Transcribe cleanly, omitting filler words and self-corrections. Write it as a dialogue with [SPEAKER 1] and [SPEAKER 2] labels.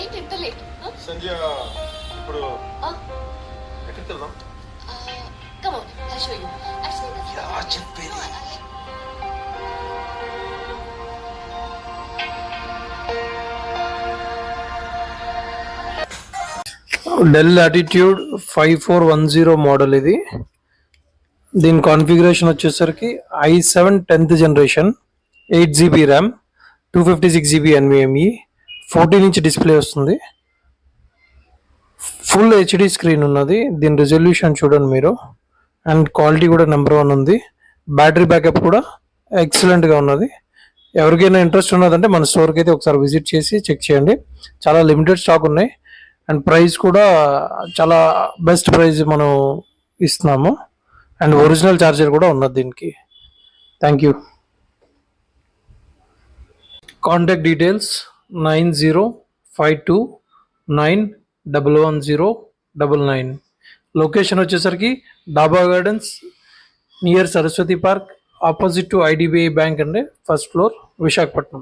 [SPEAKER 1] ఏంటి ఇంత లేట్?
[SPEAKER 2] సంజయ్ ఇప్పుడు ఎక్కడికి వెళ్దాం?
[SPEAKER 1] Come on, I show you.
[SPEAKER 2] Yeah చెప్పేది.
[SPEAKER 3] డెల్ లాటిట్యూడ్ 5410 మోడల్ ఇది. దీని కాన్ఫిగరేషన్ వచ్చేసరికి i7 10th generation, 8GB RAM, 256GB NVMe, 14 inch display వస్తుంది. ఫుల్ హెచ్డి స్క్రీన్ ఉన్నది. దీని రెజల్యూషన్ చూడండి మీరు. అండ్ క్వాలిటీ కూడా నెంబర్ 1 ఉంది. బ్యాటరీ బ్యాకప్ కూడా ఎక్సలెంట్గా ఉన్నది. ఎవరికైనా ఇంట్రెస్ట్ ఉన్నదంటే మన స్టోర్కి అయితే ఒకసారి విజిట్ చేసి చెక్ చేయండి. చాలా లిమిటెడ్ స్టాక్ ఉన్నాయి. అండ్ ప్రైస్ కూడా చాలా బెస్ట్ ప్రైస్ మనం ఇస్తున్నాము. అండ్ ఒరిజినల్ ఛార్జర్ కూడా ఉన్నది దీనికి. Thank you. Contact details 9052911099. Location వచ్చేసరికి డాబా gardens near Saraswati park, opposite to IDBI bank అండి, ఫస్ట్ ఫ్లోర్, విశాఖపట్నం.